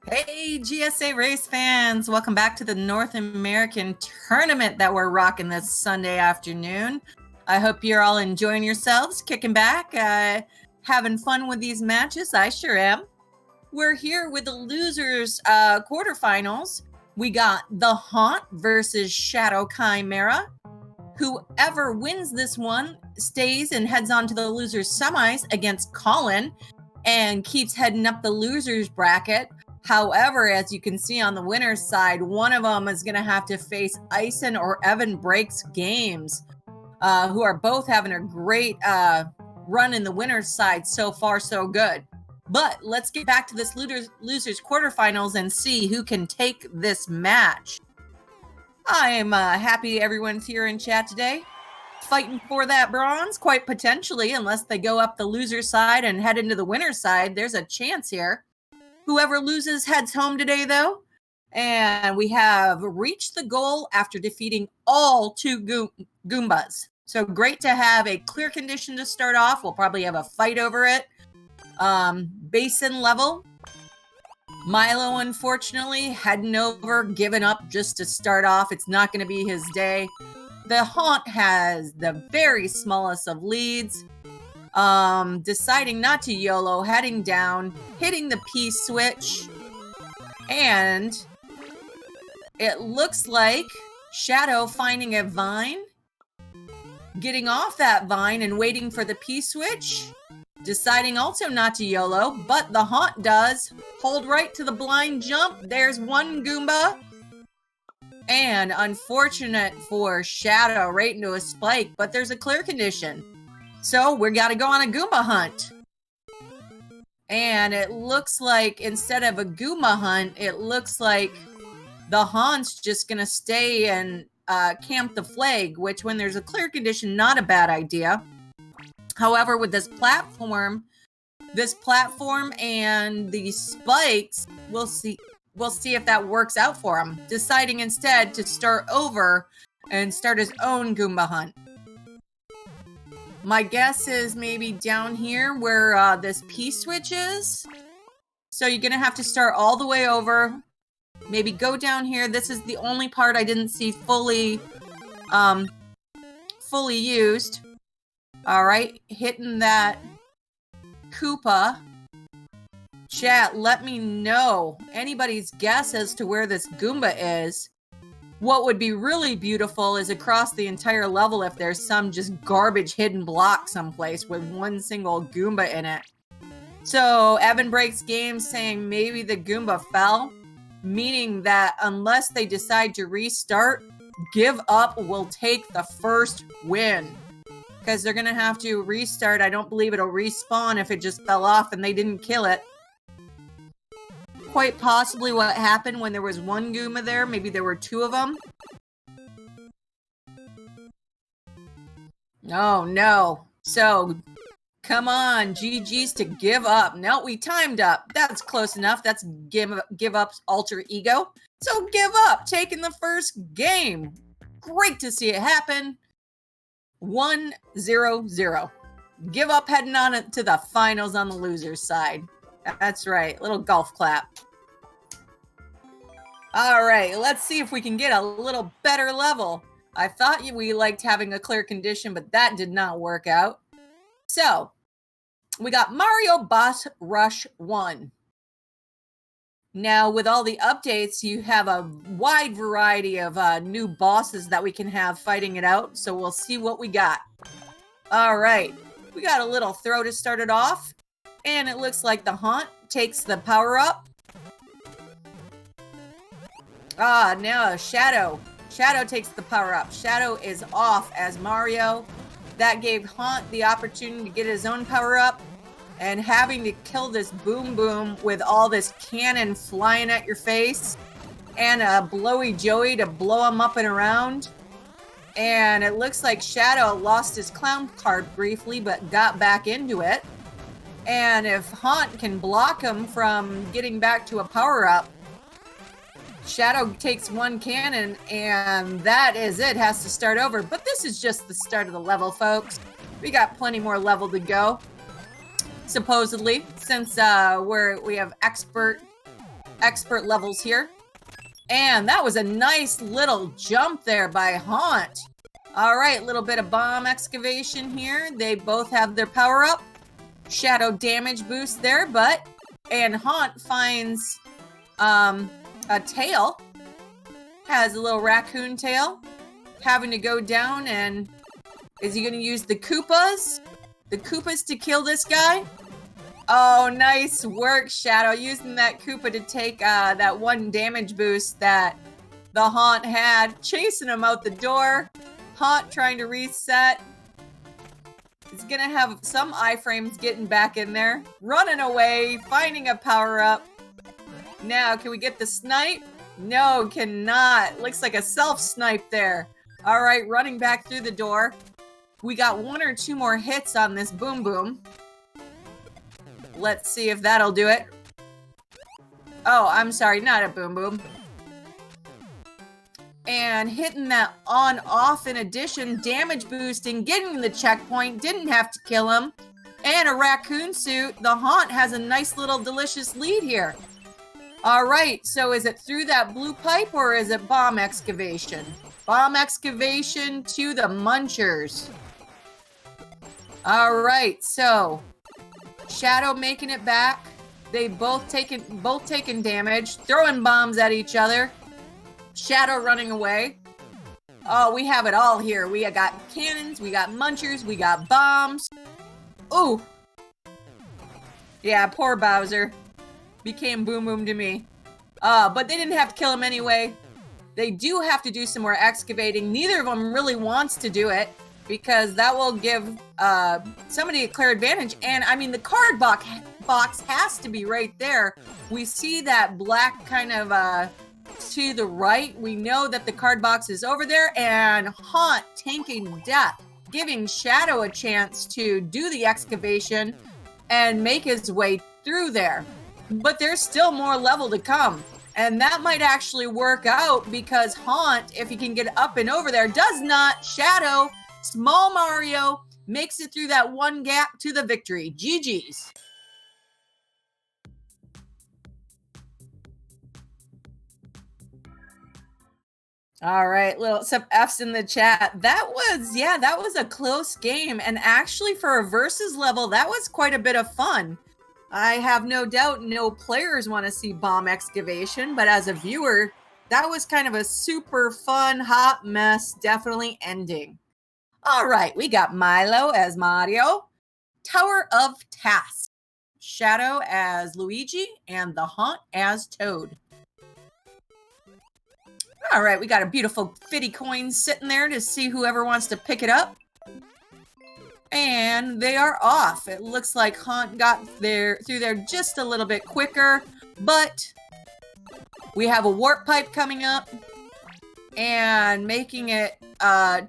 Hey, GSA race fans. Welcome back to the North American tournament that we're rocking this Sunday afternoon. I hope you're all enjoying yourselves, kicking back, having fun with these matches. I sure am. We're here with the losers quarterfinals. We got TheHaunt versus Shadow Chimera. Whoever wins this one stays and heads on to the losers semis against Colin and keeps heading up the losers bracket. However, as you can see on the winner's side, one of them is going to have to face Ison or Evan Breaks Games, who are both having a great run in the winner's side. So far, so good. But let's get back to this losers quarterfinals and see who can take this match. I am happy everyone's here in chat today, fighting for that bronze, quite potentially, unless they go up the loser side and head into the winner's side. There's a chance here. Whoever loses heads home today, though. And we have reached the goal after defeating all two Goombas. So great to have a clear condition to start off. We'll probably have a fight over it. Basin level. Milo, unfortunately, heading over, giving up just to start off. It's not going to be his day. TheHaunt has the very smallest of leads. Deciding not to YOLO, heading down, hitting the P switch, and it looks like Shadow finding a vine, getting off that vine and waiting for the P switch, deciding also not to YOLO, but TheHaunt does. Hold right to the blind jump. There's one Goomba. And unfortunate for Shadow, right into a spike, but there's a clear condition. So we got to go on a Goomba hunt. And it looks like instead of a Goomba hunt, it looks like TheHaunt's just going to stay and camp the flag, which when there's a clear condition, not a bad idea. However, with this platform and these spikes, we'll see if that works out for him. Deciding instead to start over and start his own Goomba hunt. My guess is maybe down here where this P switch is. So you're going to have to start all the way over. Maybe go down here. This is the only part I didn't see fully used. All right, hitting that Koopa. Chat, let me know anybody's guess as to where this Goomba is. What would be really beautiful is across the entire level if there's some just garbage hidden block someplace with one single Goomba in it. So Evan Breaks Games saying maybe the Goomba fell, meaning that unless they decide to restart, Give Up will take the first win. Because they're going to have to restart. I don't believe it'll respawn if it just fell off and they didn't kill it. Quite possibly what happened when there was one Goomba there. Maybe there were two of them. Oh, no. So, come on, GG's to Give Up. No, we timed up. That's close enough. That's Give Up's alter ego. So, Give Up taking the first game. Great to see it happen. 1-0-0. Give Up heading on to the finals on the loser's side. That's right. Little golf clap. All right, let's see if we can get a little better level. I thought we liked having a clear condition, but that did not work out. So, we got Mario Boss Rush 1. Now, with all the updates, you have a wide variety of new bosses that we can have fighting it out. So, we'll see what we got. All right, we got a little throw to start it off. And it looks like TheHaunt takes the power up. Now Shadow. Shadow takes the power up. Shadow is off as Mario. That gave Haunt the opportunity to get his own power up. And having to kill this Boom Boom with all this cannon flying at your face. And a Blowy Joey to blow him up and around. And it looks like Shadow lost his clown card briefly, but got back into it. And if Haunt can block him from getting back to a power-up, Shadow takes one cannon, and that is it. Has to start over. But this is just the start of the level, folks. We got plenty more level to go, supposedly, since we have expert expert levels here. And that was a nice little jump there by Haunt. All right, little bit of bomb excavation here. They both have their power up. Shadow damage boost there, and Haunt finds a tail. Has a little raccoon tail. Having to go down, and is he gonna use the Koopas? The Koopas to kill this guy? Oh, nice work, Shadow, using that Koopa to take that one damage boost that the Haunt had, chasing him out the door. Haunt trying to reset. He's gonna have some iframes getting back in there, running away, finding a power-up. Now, can we get the snipe? No, cannot. Looks like a self-snipe there. All right, running back through the door. We got 1 or 2 more hits on this Boom Boom. Let's see if that'll do it. Oh, I'm sorry, not a Boom Boom. And hitting that on-off in addition, damage boosting, getting the checkpoint, didn't have to kill him. And a raccoon suit. The Haunt has a nice little delicious lead here. All right, so is it through that blue pipe or is it bomb excavation? Bomb excavation to the Munchers. All right, so Shadow making it back. They both taking damage, throwing bombs at each other. Shadow running away. Oh, we have it all here. We got cannons, we got Munchers, we got bombs. Ooh. Yeah, poor Bowser. Became Boom Boom to me. But they didn't have to kill him anyway. They do have to do some more excavating. Neither of them really wants to do it because that will give somebody a clear advantage. And I mean, the card box has to be right there. We see that black kind of to the right. We know that the card box is over there, and Haunt tanking death, giving Shadow a chance to do the excavation and make his way through there. But there's still more level to come. And that might actually work out because Haunt, if he can get up and over there, does not. Shadow, small Mario, makes it through that one gap to the victory. GG's. All right, some F's in the chat. That was a close game. And actually for a versus level, that was quite a bit of fun. I have no doubt no players want to see bomb excavation, but as a viewer, that was kind of a super fun, hot mess, definitely ending. All right, we got Milo as Mario, Tower of Tasks, Shadow as Luigi, and the Haunt as Toad. All right, we got a beautiful 50 coin sitting there to see whoever wants to pick it up. And they are off. It looks like Haunt got through there just a little bit quicker, but we have a warp pipe coming up and making it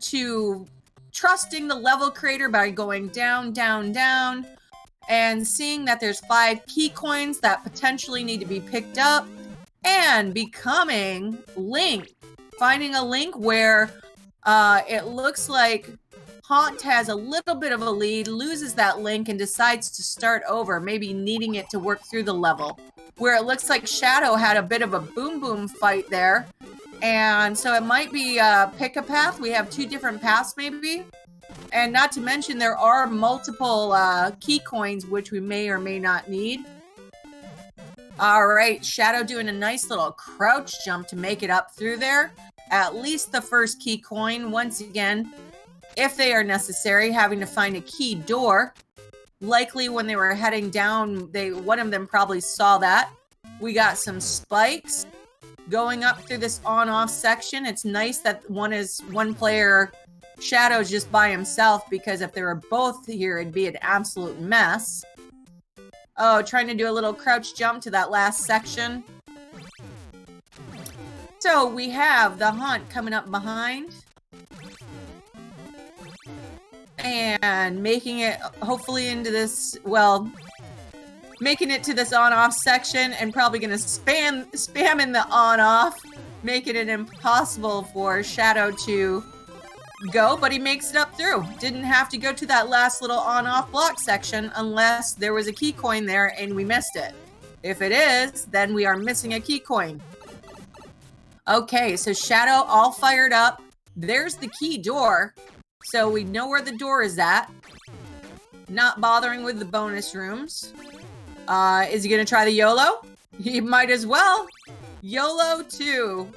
to trusting the level creator by going down, down, down, and seeing that there's 5 key coins that potentially need to be picked up, and becoming Link, finding a Link where it looks like Haunt has a little bit of a lead, loses that Link, and decides to start over, maybe needing it to work through the level. Where it looks like Shadow had a bit of a Boom Boom fight there. And so it might be pick a path. We have 2 different paths maybe. And not to mention there are multiple key coins which we may or may not need. All right, Shadow doing a nice little crouch jump to make it up through there. At least the first key coin, once again, if they are necessary, having to find a key door. Likely when they were heading down, one of them probably saw that. We got some spikes going up through this on-off section. It's nice that one player, Shadow's just by himself, because if they were both here, it'd be an absolute mess. Oh, trying to do a little crouch jump to that last section. So we have the Haunt coming up behind. And making it hopefully into this, making it to this on-off section and probably going to spam in the on-off, making it impossible for Shadow to go, but he makes it up through. Didn't have to go to that last little on-off block section unless there was a key coin there and we missed it. If it is, then we are missing a key coin. Okay, so Shadow all fired up. There's the key door. So we know where the door is at. Not bothering with the bonus rooms. Is he gonna try the YOLO? He might as well. YOLO 2.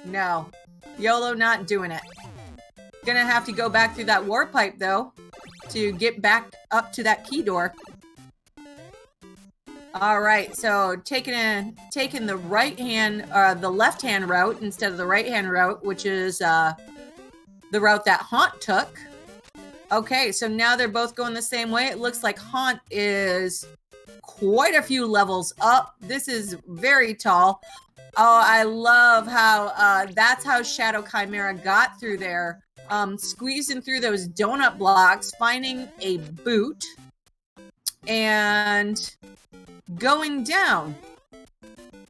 No. YOLO not doing it. Gonna have to go back through that war pipe though to get back up to that key door. All right, so taking the the left-hand route instead of the right-hand route, which is the route that Haunt took. Okay, so now they're both going the same way. It looks like Haunt is quite a few levels up. This is very tall. Oh, I love how that's how Shadow Chimera got through there. Squeezing through those donut blocks, finding a boot, and going down.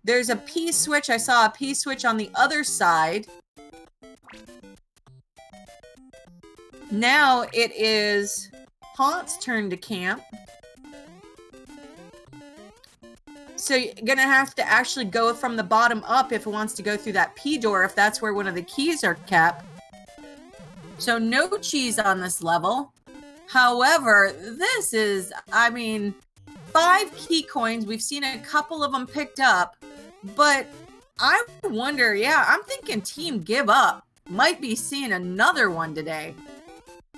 There's a P switch. I saw a P switch on the other side. Now it is Haunt's turn to camp. So you're gonna have to actually go from the bottom up if it wants to go through that P door, if that's where one of the keys are kept. So no cheese on this level. However, this is, I mean, 5 key coins. We've seen a couple of them picked up, but I wonder, yeah, I'm thinking Team Give Up might be seeing another one today.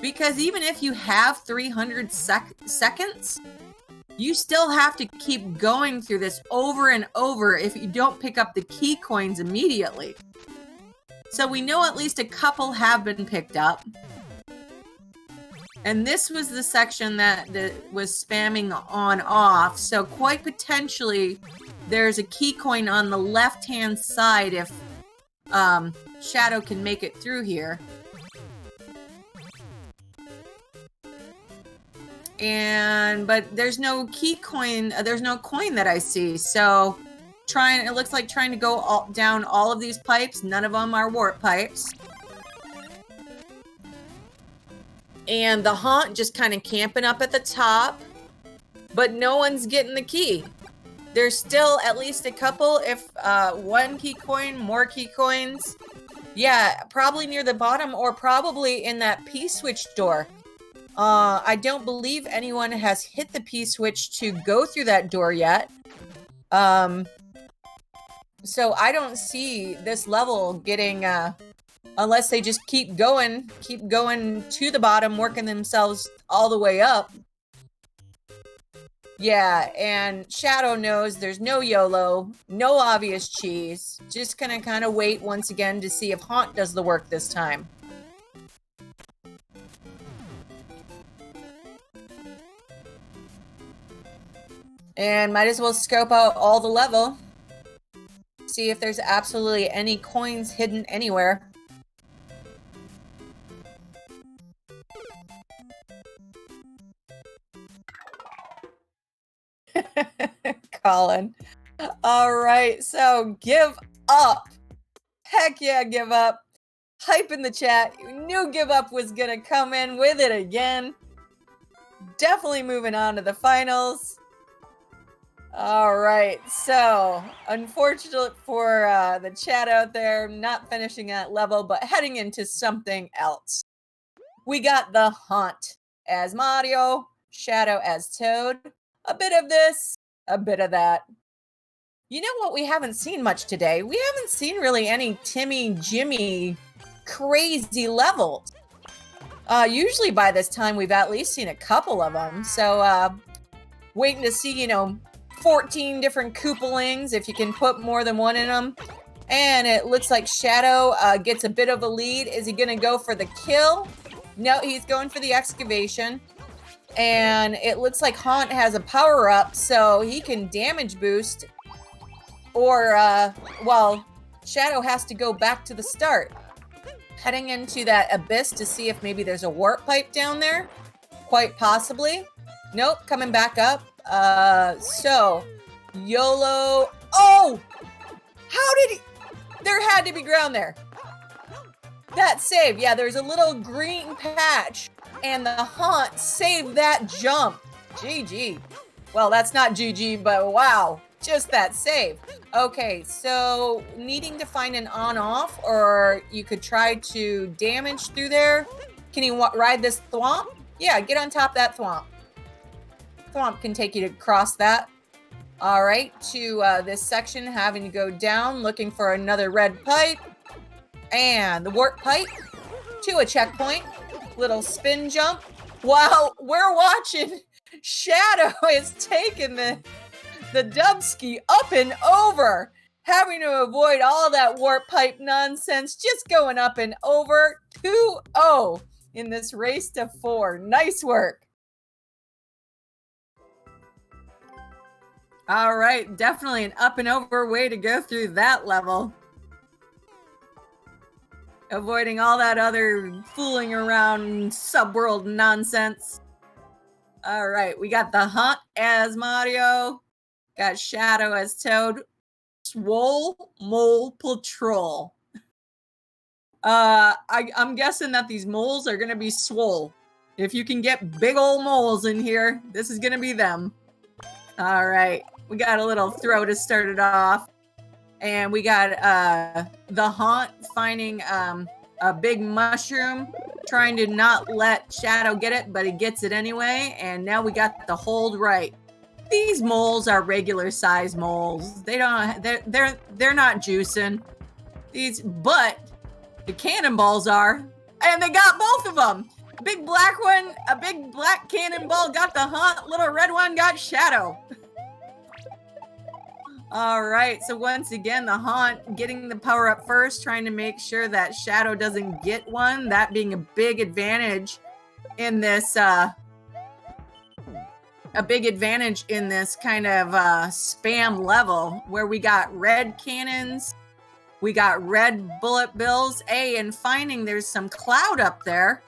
Because even if you have 300 seconds, you still have to keep going through this over and over if you don't pick up the key coins immediately. So we know at least a couple have been picked up. And this was the section that was spamming on off. So quite potentially there's a key coin on the left-hand side if Shadow can make it through here. But there's no key coin, there's no coin that I see. So it looks like trying to go down all of these pipes. None of them are warp pipes. And the Haunt just kind of camping up at the top, but no one's getting the key. There's still at least a couple, if one key coin, more key coins. Yeah, probably near the bottom or probably in that P-switch door. I don't believe anyone has hit the P-switch to go through that door yet. So I don't see this level getting, unless they just keep going to the bottom, working themselves all the way up. Yeah, and Shadow knows there's no YOLO, no obvious cheese. Just gonna kind of wait once again to see if Haunt does the work this time. And might as well scope out all the level. See if there's absolutely any coins hidden anywhere. Colin. All right, so Give Up. Heck yeah, Give Up. Hype in the chat. You knew Give Up was gonna come in with it again. Definitely moving on to the finals. All right, so unfortunate for the chat out there, not finishing that level, but heading into something else. We got the Haunt as Mario, Shadow as Toad. A bit of this, a bit of that. You know what we haven't seen much today? We haven't seen really any Timmy, Jimmy crazy levels. Usually by this time we've at least seen a couple of them. So waiting to see, 14 different Koopalings, if you can put more than one in them. And it looks like Shadow gets a bit of a lead. Is he going to go for the kill? No, he's going for the excavation. And it looks like Haunt has a power-up, so he can damage boost. Or, well, Shadow has to go back to the start. Heading into that abyss to see if maybe there's a warp pipe down there. Quite possibly. Nope, coming back up. So, YOLO. Oh! How did he? There had to be ground there. That save. Yeah, there's a little green patch. And the Haunt saved that jump. GG. Well, that's not GG, but wow. Just that save. Okay, so needing to find an on-off, or you could try to damage through there. Can you ride this thwomp? Yeah, get on top of that thwomp. Thwomp can take you to cross that. All right, to this section, having to go down, looking for another red pipe. And the warp pipe to a checkpoint. Little spin jump. While we're watching, Shadow is taking the dubski up and over, having to avoid all that warp pipe nonsense, just going up and over. 2-0 in this race to 4. Nice work. All right, definitely an up and over way to go through that level. Avoiding all that other fooling around subworld nonsense. All right, we got TheHaunt as Mario. Got Shadow as Toad. Swole Mole Patrol. I'm guessing that these moles are going to be swole. If you can get big old moles in here, this is going to be them. All right, we got a little throw to start it off. And we got TheHaunt finding a big mushroom, trying to not let Shadow get it, but he gets it anyway. And now we got the hold right. These moles are regular size moles. They're not juicing. But the cannonballs are, and they got both of them. A big black one, a big black cannonball got TheHaunt. Little red one got Shadow. All right, so once again, TheHaunt getting the power up first, trying to make sure that Shadow doesn't get one. That being a big advantage in this, kind of spam level where we got red cannons, we got red bullet bills. And finding there's some cloud up there.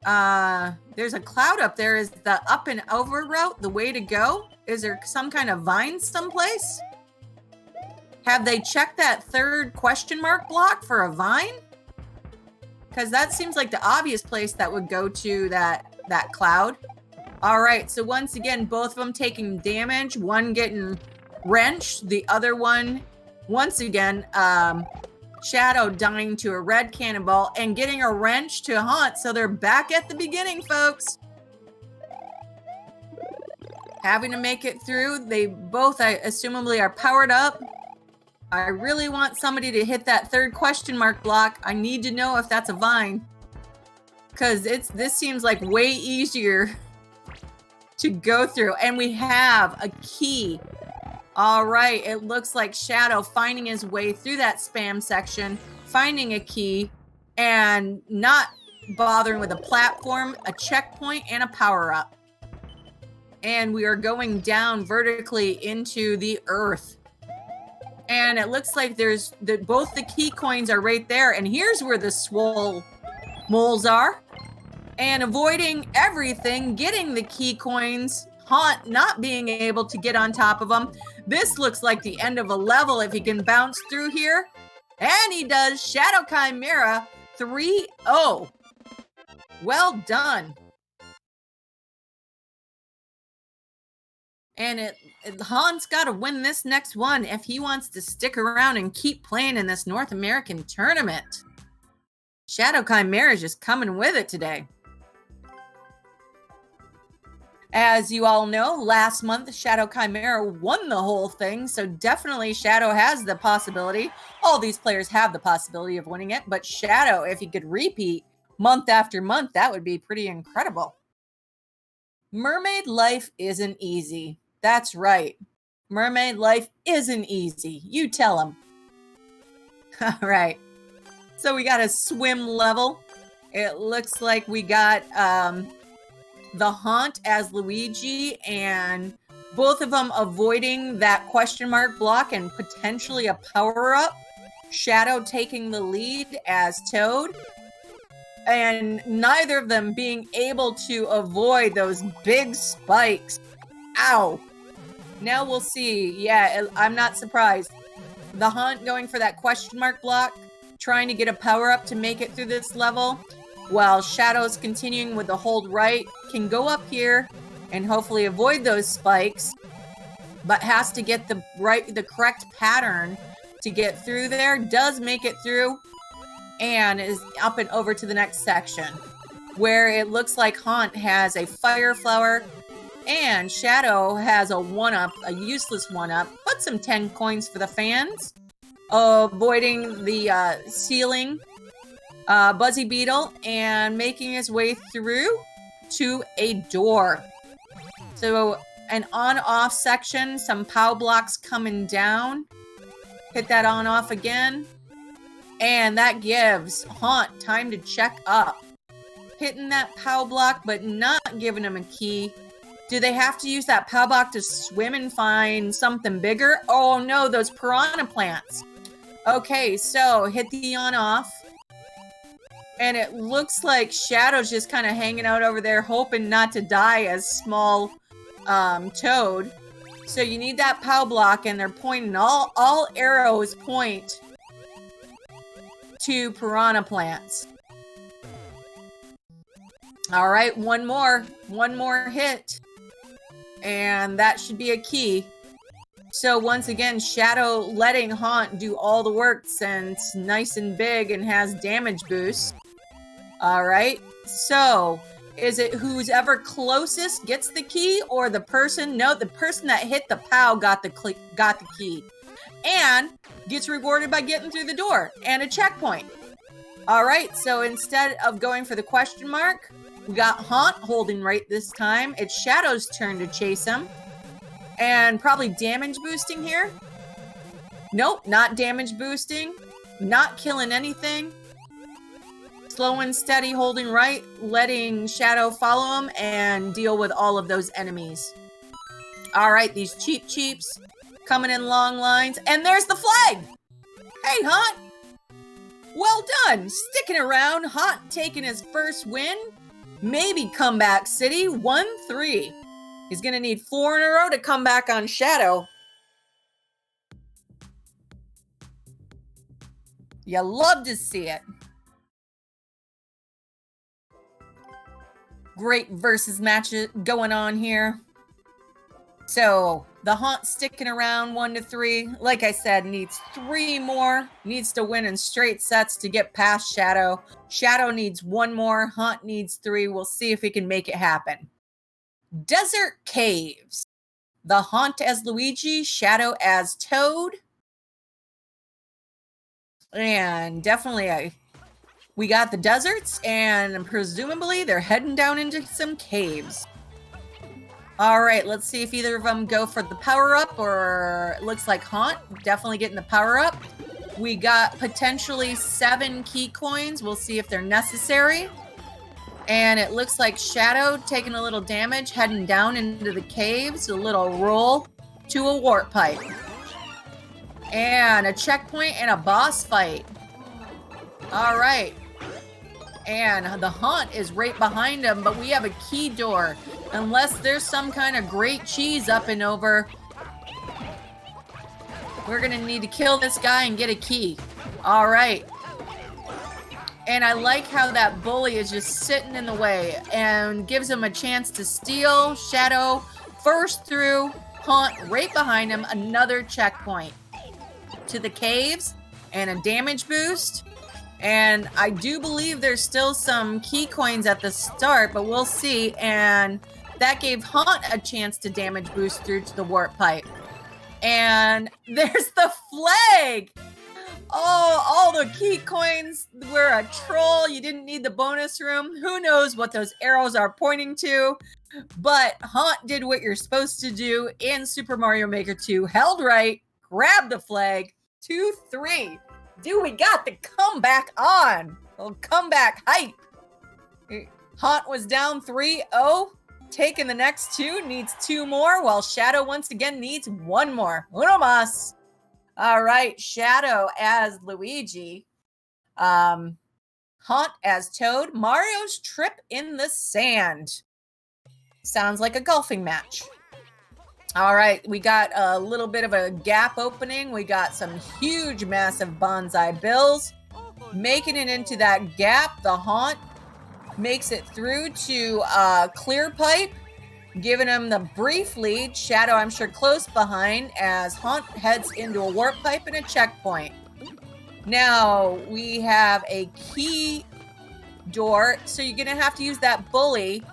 There's a cloud up there. Is the up and over route the way to go? Is there some kind of vine someplace? Have they checked that third question mark block for a vine? Because that seems like the obvious place that would go to that cloud. All right, so once again, both of them taking damage. One getting wrenched, the other one, once again, Shadow dying to a red cannonball and getting a wrench to Haunt. So they're back at the beginning, folks. Having to make it through. They both, assumably, are powered up. I really want somebody to hit that third question mark block. I need to know if that's a vine. Because this seems like way easier to go through. And we have a key. All right, it looks like Shadow finding his way through that spam section, finding a key, and not bothering with a platform, a checkpoint, and a power-up. And we are going down vertically into the earth. And it looks like there's both the key coins are right there. And here's where the Swole moles are. And avoiding everything, getting the key coins, Haunt not being able to get on top of them. This looks like the end of a level if he can bounce through here. And he does. Shadow Chimera 3-0. Well done. And Haunt's got to win this next one if he wants to stick around and keep playing in this North American tournament. Shadow Chimera is just coming with it today. As you all know, last month, Shadow Chimera won the whole thing, so definitely Shadow has the possibility. All these players have the possibility of winning it, but Shadow, if he could repeat month after month, that would be pretty incredible. Mermaid Life isn't easy. That's right. Mermaid Life isn't easy. You tell him. All right. So we got a swim level. It looks like we got TheHaunt as Luigi, and both of them avoiding that question mark block and potentially a power-up. Shadow taking the lead as Toad. And neither of them being able to avoid those big spikes. Ow. Now we'll see. Yeah, I'm not surprised. TheHaunt going for that question mark block, trying to get a power-up to make it through this level, while Shadow's continuing with the hold right, can go up here and hopefully avoid those spikes. but has to get the correct pattern to get through there. Does make it through and is up and over to the next section, where it looks like Haunt has a fire flower and Shadow has a 1-up, a useless 1-up, but some 10 coins for the fans. Avoiding the ceiling Buzzy Beetle and making his way through to a door. So an on-off section, some POW blocks coming down. Hit that on-off again. And that gives Haunt time to check up. Hitting that POW block, but not giving him a key. Do they have to use that POW block to swim and find something bigger? Oh no, those piranha plants. Okay, so hit the on-off. And it looks like Shadow's just kind of hanging out over there, hoping not to die as small Toad. So you need that POW block, and they're pointing, all arrows point to piranha plants. All right, one more hit. And that should be a key. So once again, Shadow letting Haunt do all the work since nice and big and has damage boost. All right, so is it who's ever closest gets the key, or the person? No, the person that hit the POW got the key, and gets rewarded by getting through the door and a checkpoint. All right, so instead of going for the question mark, we got Haunt holding right this time. It's Shadow's turn to chase him, and probably damage boosting here. Nope, not damage boosting, not killing anything. Slow and steady, holding right, letting Shadow follow him and deal with all of those enemies. All right, these cheeps coming in long lines. And there's the flag! Hey, Haunt! Well done! Sticking around, Haunt taking his first win. Maybe Comeback City, 1-3. He's going to need 4 in a row to come back on Shadow. You love to see it. Great versus matches going on here. So the Haunt sticking around 1-3. Like I said, needs 3 more. Needs to win in straight sets to get past Shadow. Shadow needs 1 more. Haunt needs 3. We'll see if he can make it happen. Desert Caves. The Haunt as Luigi, Shadow as Toad. And definitely we got the deserts, and presumably they're heading down into some caves. All right, let's see if either of them go for the power-up, or it looks like Haunt definitely getting the power-up. We got potentially 7 key coins. We'll see if they're necessary. And it looks like Shadow taking a little damage, heading down into the caves. A little roll to a warp pipe. And a checkpoint and a boss fight. All right. And the Haunt is right behind him, but we have a key door. Unless there's some kind of great cheese up and over, we're going to need to kill this guy and get a key. All right. And I like how that bully is just sitting in the way and gives him a chance to steal. Shadow first through, Haunt right behind him. Another checkpoint to the caves and a damage boost. And I do believe there's still some key coins at the start, but we'll see. And that gave Haunt a chance to damage boost through to the warp pipe. And there's the flag! Oh, all the key coins were a troll. You didn't need the bonus room. Who knows what those arrows are pointing to? But Haunt did what you're supposed to do in Super Mario Maker 2. Held right, grabbed the flag. 2-3. Dude, we got the comeback on. Little comeback hype. Haunt was down 3-0. Taking the next 2, needs 2 more, while Shadow once again needs 1 more. Uno más. All right, Shadow as Luigi. Haunt as Toad. Mario's Trip in the Sand. Sounds like a golfing match. All right, we got a little bit of a gap opening. We got some huge, massive bonsai bills. Making it into that gap, the Haunt makes it through to clear pipe. giving him the brief lead. Shadow, I'm sure, close behind as Haunt heads into a warp pipe and a checkpoint. Now we have a key door, so you're gonna have to use that bully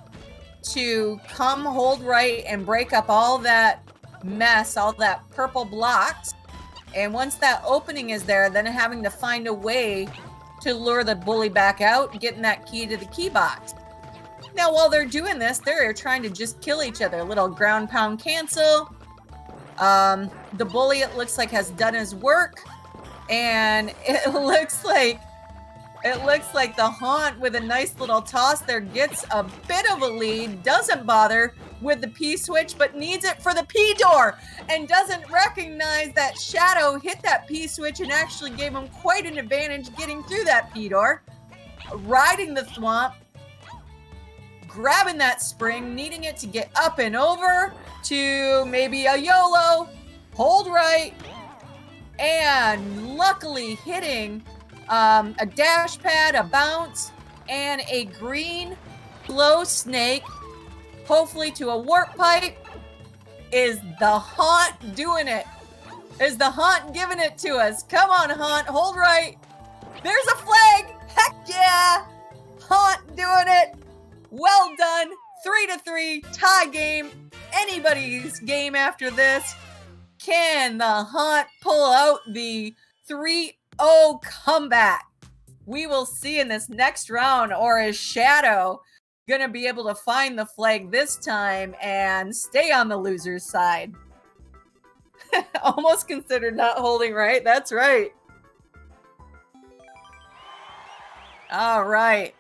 to come hold right and break up all that mess, all that purple blocks. And once that opening is there, then having to find a way to lure the bully back out, getting that key to the key box. Now, while they're doing this, they're trying to just kill each other. Little ground pound cancel. The bully, it looks like, has done his work. And it looks like the Haunt, with a nice little toss there, gets a bit of a lead, doesn't bother with the P switch, but needs it for the P door, and doesn't recognize that Shadow hit that P switch and actually gave him quite an advantage getting through that P door. Riding the thwomp, grabbing that spring, needing it to get up and over to maybe a YOLO, hold right, and luckily hitting a dash pad, a bounce, and a green glow snake, hopefully to a warp pipe. Is the Haunt doing it? Is the Haunt giving it to us? Come on, Haunt, hold right. There's a flag. Heck yeah. Haunt doing it. Well done. 3-3, tie game. Anybody's game after this. Can the Haunt pull out the 3-0 comeback? We will see in this next round, or is Shadow gonna be able to find the flag this time and stay on the loser's side? Almost considered not holding right. That's right. All right.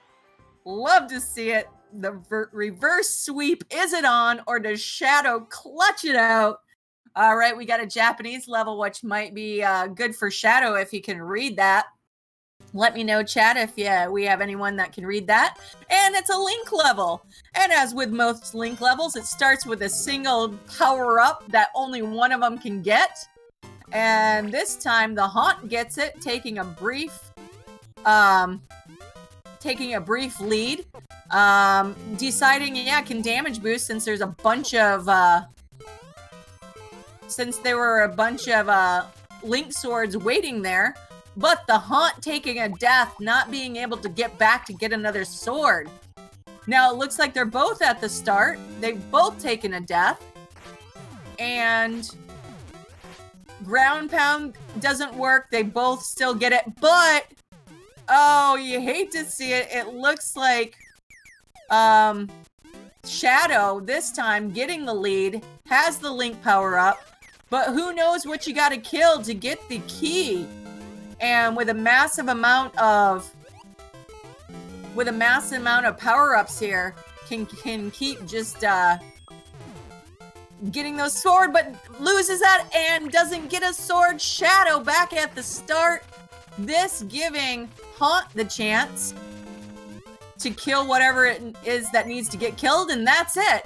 Love to see it. The reverse sweep. Is it on, or does Shadow clutch it out? All right, we got a Japanese level, which might be good for Shadow if he can read that. Let me know, chat, if we have anyone that can read that. And it's a link level. And as with most link levels, it starts with a single power-up that only one of them can get. And this time, the Haunt gets it, taking a brief lead. Deciding, can damage boost since there's a bunch of... since there were a bunch of link swords waiting there. But the Haunt taking a death, not being able to get back to get another sword. Now, it looks like they're both at the start. They've both taken a death. And ground pound doesn't work. They both still get it. But, oh, you hate to see it. It looks like Shadow, this time, getting the lead, has the link power up. But who knows what you got to kill to get the key. And with a massive amount of power-ups here, can keep just getting those sword, but loses that and doesn't get a sword. Shadow back at the start. This giving Haunt the chance to kill whatever it is that needs to get killed, and that's it.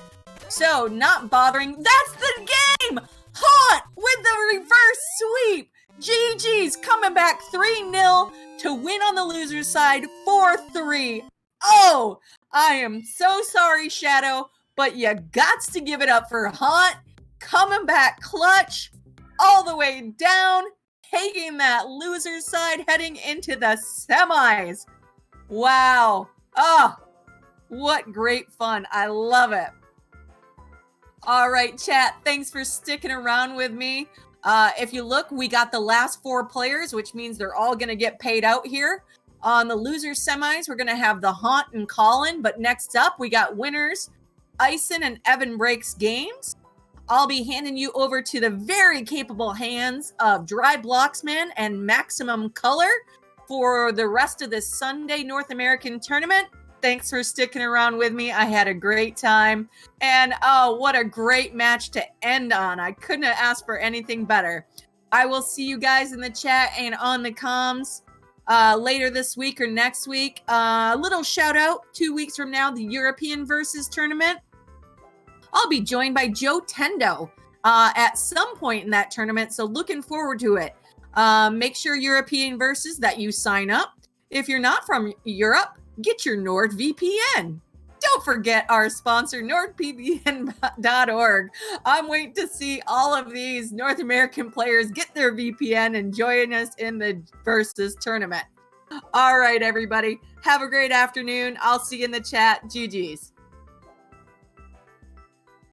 So, not bothering. That's the game! Haunt with the reverse sweep! GG's coming back 3-0 to win on the loser's side 4-3. Oh, I am so sorry, Shadow, but you gots to give it up for Haunt. Coming back clutch all the way down, taking that loser's side, heading into the semis. Wow. Oh, what great fun. I love it. All right, chat, thanks for sticking around with me. If you look, we got the last 4 players, which means they're all going to get paid out here. On the loser semis, we're going to have the Haunt and Colin. But next up, we got winners, Ison and Evan Breaks Games. I'll be handing you over to the very capable hands of Dry Blocksman and Maximum Color for the rest of this Sunday North American tournament. Thanks for sticking around with me. I had a great time. And oh, what a great match to end on. I couldn't have asked for anything better. I will see you guys in the chat and on the comms later this week or next week. A little shout out, 2 weeks from now, the European Versus tournament. I'll be joined by Joe Tendo at some point in that tournament. So looking forward to it. Make sure European Versus that you sign up. If you're not from Europe, get your NordVPN. don't forget our sponsor, NordVPN.org. I'm waiting to see all of these North American players get their VPN and join us in the Versus tournament. All right, everybody. Have a great afternoon. I'll see you in the chat. GG's.